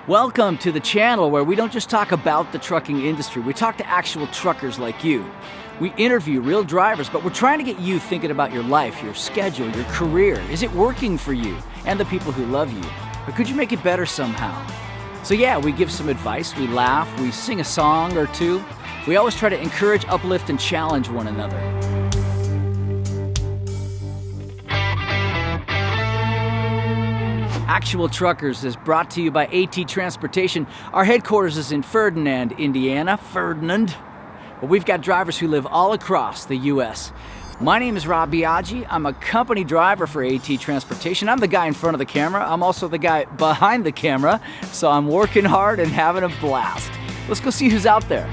Welcome to the channel where we don't just talk about the trucking industry, we talk to actual truckers like you. We interview real drivers, but we're trying to get you thinking about your life, your schedule, your career. Is it working for you and the people who love you? Or could you make it better somehow? So yeah, we give some advice, we laugh, we sing a song or two. We always try to encourage, uplift, and challenge one another. Actual Truckers is brought to you by AT Transportation. Our headquarters is in Ferdinand, Indiana. Ferdinand. But we've got drivers who live all across the U.S. My name is Biagi. I'm a company driver for AT Transportation. I'm the guy in front of the camera. I'm also the guy behind the camera. So I'm working hard and having a blast. Let's go see who's out there.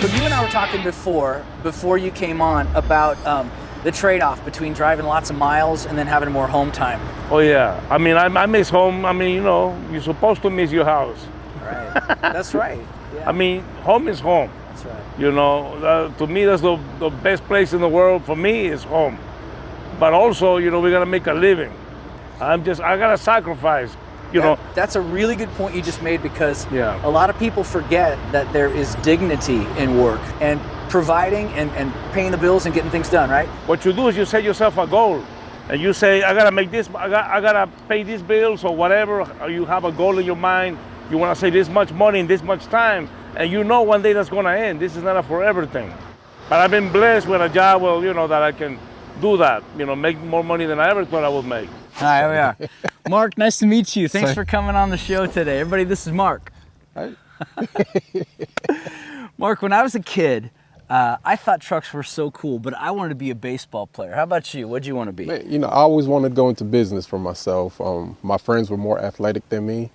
But you and I were talking before you came on, about the trade-off between driving lots of miles and then having more home time. Oh yeah, I mean, I miss home. I mean, you know, you're supposed to miss your house. Right, that's right. Yeah. I mean, home is home. That's right. You know, to me, that's the best place in the world. For me, is home. But also, you know, we gotta make a living. I gotta sacrifice. You know, that's a really good point you just made, because yeah, a lot of people forget that there is dignity in work and providing and paying the bills and getting things done, right? What you do is you set yourself a goal, and you say, I gotta make this, I gotta pay these bills or whatever. Or you have a goal in your mind. You want to save this much money in this much time, and you know one day that's gonna end. This is not a forever thing. But I've been blessed with a job, well, you know, that I can do that. You know, make more money than I ever thought I would make. Hi, here we are. Mark, nice to meet you. Thanks for coming on the show today. Everybody, this is Mark. Hi. Mark, when I was a kid, I thought trucks were so cool, but I wanted to be a baseball player. How about you? What'd you want to be? Man, you know, I always wanted to go into business for myself. My friends were more athletic than me.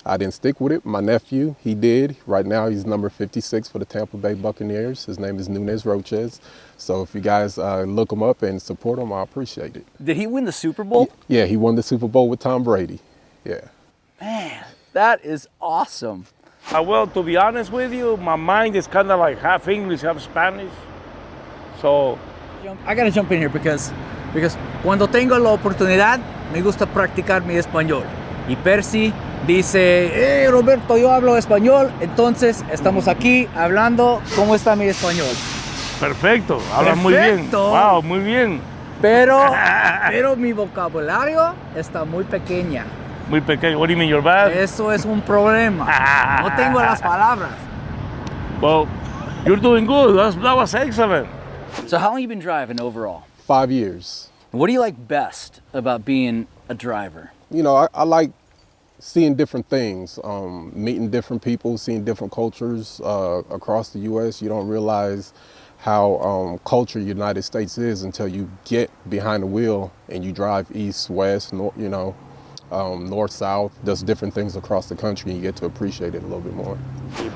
I didn't stick with it. My nephew, he did. Right now, he's number 56 for the Tampa Bay Buccaneers. His name is Nunez Roches. So if you guys look him up and support him, I appreciate it. Did he win the Super Bowl? Yeah, he won the Super Bowl with Tom Brady. Yeah. Man, that is awesome. Well, to be honest with you, my mind is kind of like half English, half Spanish. So I gotta jump in here because cuando tengo la oportunidad, me gusta practicar mi español. Y Percy dice, Roberto, yo hablo español, entonces estamos aquí hablando. ¿Cómo está mi español? Perfecto, hablas muy bien. Wow, muy bien. Pero mi vocabulario está muy pequeña. Muy pequeño. What do you mean, you're bad? Eso es un problema. No tengo las palabras. Well, you're doing good. That was excellent. So how long have you been driving overall? 5 years. What do you like best about being a driver? You know, I like seeing different things, meeting different people, seeing different cultures across the U.S. You don't realize how cultured United States is until you get behind the wheel and you drive east, west, north, you know, north, south, just different things across the country, and you get to appreciate it a little bit more.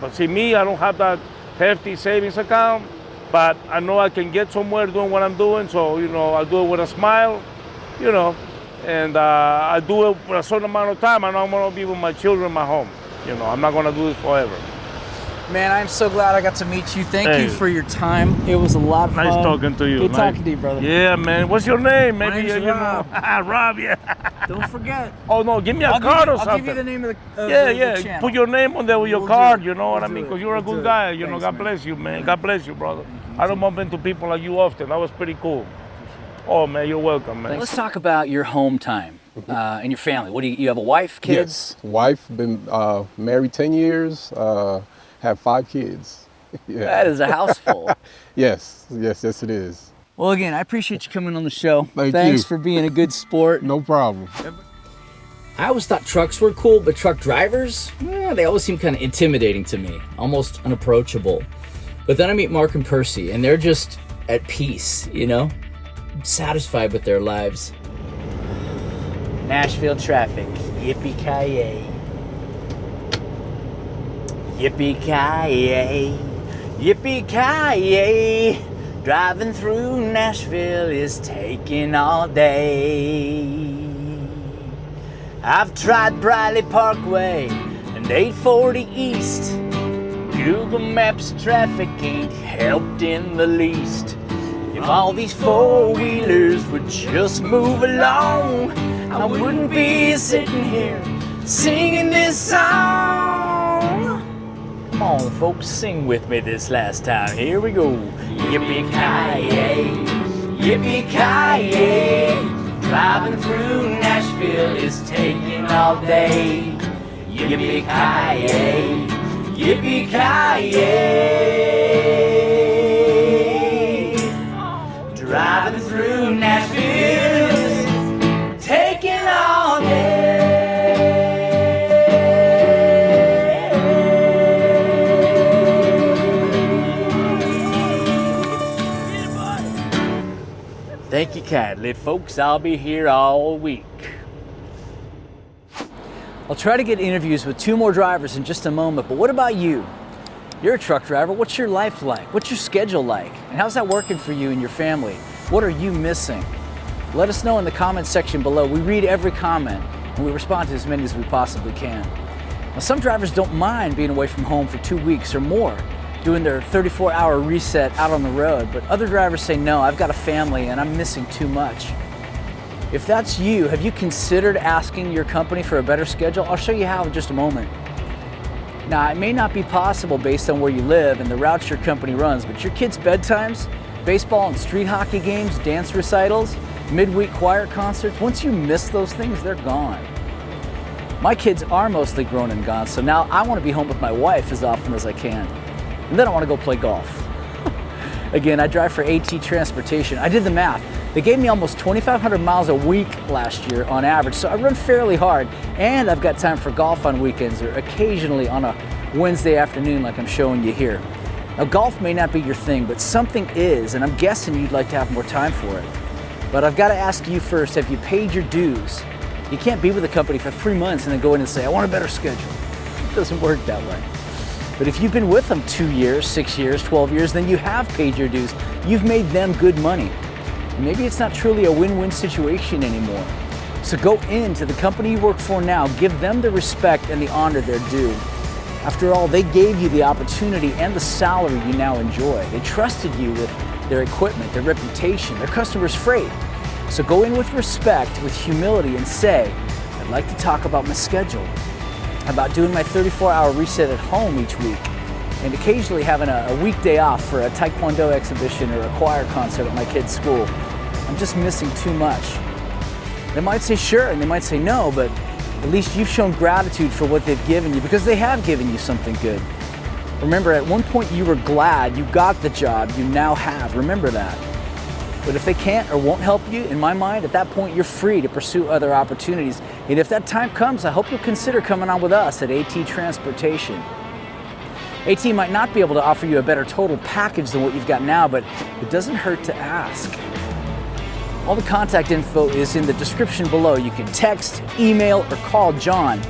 But see, me, I don't have that hefty savings account, but I know I can get somewhere doing what I'm doing, so, you know, I do it with a smile, you know, and I do it for a certain amount of time. I know I'm going to be with my children in my home. You know, I'm not going to do this forever. Man, I'm so glad I got to meet you. Thank you for your time. It was a lot of fun. Nice talking to you. Good talking to you, brother. Yeah, man. What's your name? My name's Rob. Rob, yeah. Don't forget. Oh, no, give me a card or something. I'll give you the name of the channel. Put your name on there with your card, you know what I mean? Because you're a good guy. You know, God bless you, man. God bless you, brother. I don't bump into people like you often. That was pretty cool. Oh, man, you're welcome, man. Let's talk about your home time and your family. What do you have a wife, kids? Yes, wife, been married 10 years, have 5 kids. Yeah. That is a house full. Yes, it is. Well, again, I appreciate you coming on the show. Thanks for being a good sport. No problem. I always thought trucks were cool, but truck drivers, they always seem kind of intimidating to me, almost unapproachable. But then I meet Mark and Percy, and they're just at peace, you know? Satisfied with their lives. Nashville traffic, yippee-ki-yay. Yippee-ki-yay, yippee-ki-yay. Driving through Nashville is taking all day. I've tried Briley Parkway and 840 East. Google Maps traffic ain't helped in the least. If all these four-wheelers would just move along. I wouldn't be sitting here singing this song. Come on, folks, sing with me this last time. Here we go. Yippee-Ki-Yay, yippee-ki-yay. Driving through Nashville is taking all day. Yippee-Ki-Yay, yippee-ki-yay. Driving through Nashville is taking all day. Thank you kindly, folks. I'll be here all week. I'll try to get interviews with 2 more drivers in just a moment, but what about you? You're a truck driver. What's your life like? What's your schedule like? And how's that working for you and your family? What are you missing? Let us know in the comments section below. We read every comment and we respond to as many as we possibly can. Now, some drivers don't mind being away from home for 2 weeks or more, doing their 34-hour reset out on the road, but other drivers say, no, I've got a family and I'm missing too much. If that's you, have you considered asking your company for a better schedule? I'll show you how in just a moment. Now, it may not be possible based on where you live and the routes your company runs, but your kids' bedtimes, baseball and street hockey games, dance recitals, midweek choir concerts, once you miss those things, they're gone. My kids are mostly grown and gone, so now I want to be home with my wife as often as I can. And then I want to go play golf. Again, I drive for AT Transportation. I did the math. They gave me almost 2,500 miles a week last year on average, so I run fairly hard, and I've got time for golf on weekends or occasionally on a Wednesday afternoon like I'm showing you here. Now, golf may not be your thing, but something is, and I'm guessing you'd like to have more time for it. But I've got to ask you first, have you paid your dues? You can't be with a company for 3 months and then go in and say, I want a better schedule. It doesn't work that way. But if you've been with them 2 years, 6 years, 12 years, then you have paid your dues. You've made them good money. And maybe it's not truly a win-win situation anymore. So go into the company you work for now, give them the respect and the honor they're due. After all, they gave you the opportunity and the salary you now enjoy. They trusted you with their equipment, their reputation, their customers' freight. So go in with respect, with humility, and say, I'd like to talk about my schedule, about doing my 34-hour reset at home each week, and occasionally having a weekday off for a Taekwondo exhibition or a choir concert at my kid's school. I'm just missing too much. They might say sure, and they might say no, but at least you've shown gratitude for what they've given you, because they have given you something good. Remember, at one point you were glad you got the job you now have. Remember that. But if they can't or won't help you, in my mind, at that point you're free to pursue other opportunities. And if that time comes, I hope you'll consider coming on with us at AT Transportation. AT might not be able to offer you a better total package than what you've got now, but it doesn't hurt to ask. All the contact info is in the description below. You can text, email, or call John.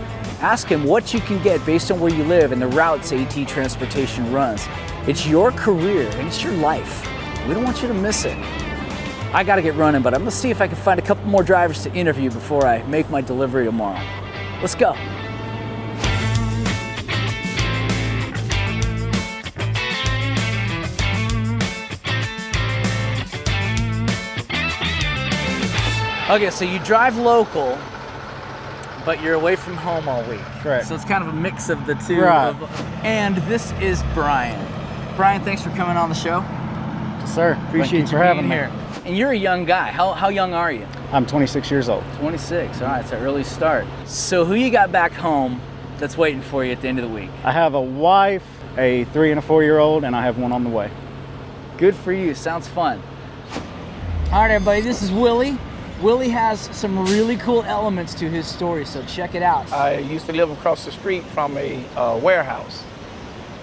Ask him what you can get based on where you live and the routes AT Transportation runs. It's your career and it's your life. We don't want you to miss it. I gotta get running, but I'm gonna see if I can find a couple more drivers to interview before I make my delivery tomorrow. Let's go. Okay, so you drive local, but you're away from home all week. Correct. So it's kind of a mix of the two. Right. And this is Brian. Brian, thanks for coming on the show. Yes, sir. Appreciate you for having being here. And you're a young guy. How young are you? I'm 26 years old. 26. All right, it's an early start. So who you got back home that's waiting for you at the end of the week? I have a wife, a 3 and a 4-year-old, and I have one on the way. Good for you. Sounds fun. All right, everybody, this is Willie. Willie has some really cool elements to his story, so check it out. I used to live across the street from a warehouse,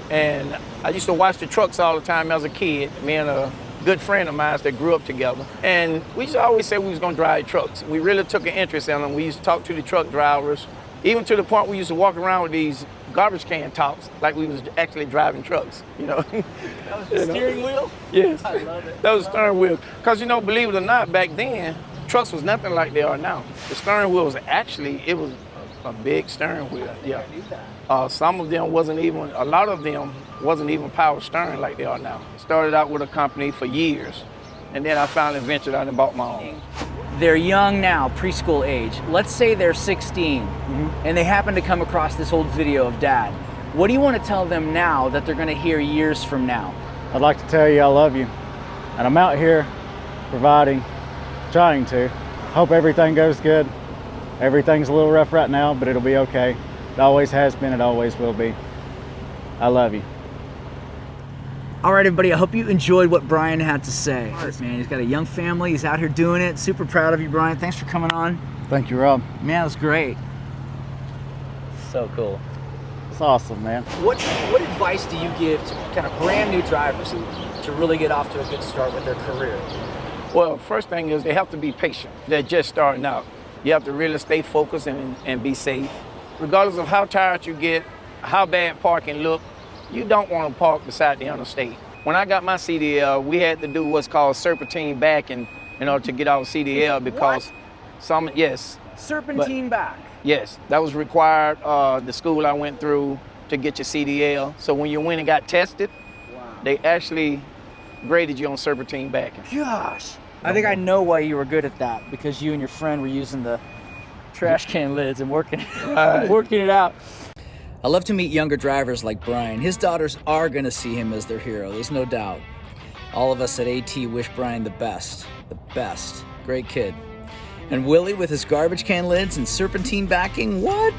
and I used to watch the trucks all the time as a kid. Me and a good friend of mine that grew up together, and we used to always say we was gonna drive trucks. We really took an interest in them. We used to talk to the truck drivers, even to the point we used to walk around with these garbage can tops like we was actually driving trucks, you know. That was the steering wheel? Yes. I love it. That was the steering wheel. Because, you know, believe it or not, back then, trucks was nothing like they are now. The steering wheel was actually, it was a big steering wheel. Yeah. Some of them wasn't even, a lot of them wasn't even power steering like they are now. Started out with a company for years, and then I finally ventured out and bought my own. they're young now, preschool age. Let's say they're 16 and they happen to come across this old video of Dad. What do you want to tell them now that they're going to hear years from now? I'd like to tell you I love you. And I'm out here providing, trying to. Hope everything goes good. Everything's a little rough right now, but it'll be okay. It always has been, it always will be. I love you. All right, everybody, I hope you enjoyed what Brian had to say. Man, he's got a young family. He's out here doing it. Super proud of you, Brian. Thanks for coming on. Thank you, Rob. Man, it was great. So cool. It's awesome, man. What advice do you give to kind of brand new drivers to really get off to a good start with their career? Well, first thing is they have to be patient. They're just starting out. You have to really stay focused and be safe. Regardless of how tired you get, how bad parking look, you don't want to park beside the interstate. When I got my CDL, we had to do what's called serpentine backing in order to get our CDL because yes. Serpentine back? Yes, that was required, the school I went through to get your CDL. So when you went and got tested, they actually graded you on serpentine backing. Gosh. I think I know why you were good at that, because you and your friend were using the trash can lids and working it out. I love to meet younger drivers like Brian. His daughters are going to see him as their hero, there's no doubt. All of us at AT wish Brian the best. The best. Great kid. And Willie with his garbage can lids and serpentine backing, what?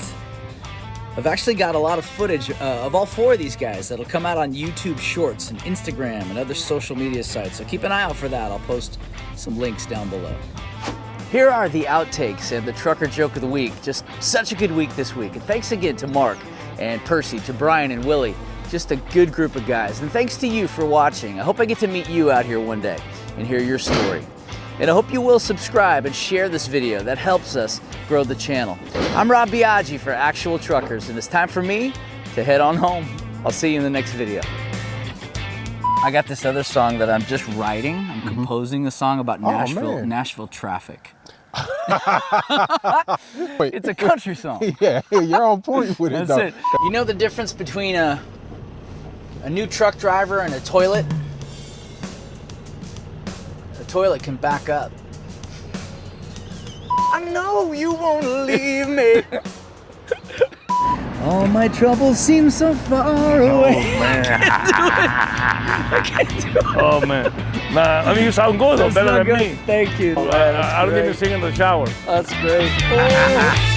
I've actually got a lot of footage of all 4 of these guys that'll come out on YouTube Shorts and Instagram and other social media sites, so keep an eye out for that. I'll post some links down below. Here are the outtakes and the trucker joke of the week. Just such a good week this week. And thanks again to Mark and Percy, to Brian and Willie. Just a good group of guys. And thanks to you for watching. I hope I get to meet you out here one day and hear your story. And I hope you will subscribe and share this video. That helps us grow the channel. I'm Rob Biagi for Actual Truckers, and it's time for me to head on home. I'll see you in the next video. I got this other song that I'm just writing. I'm composing a song about Nashville traffic. Wait. It's a country song. Yeah, you're on point with it, That's it. You know the difference between a new truck driver and a toilet? A toilet can back up. I know you won't leave me. All my troubles seem so far away. Oh, man. I can't do it. Oh, man. Nah, I mean, you sound good, though, That's better not than good. me. Thank you. I don't even sing in the shower. That's great. Oh.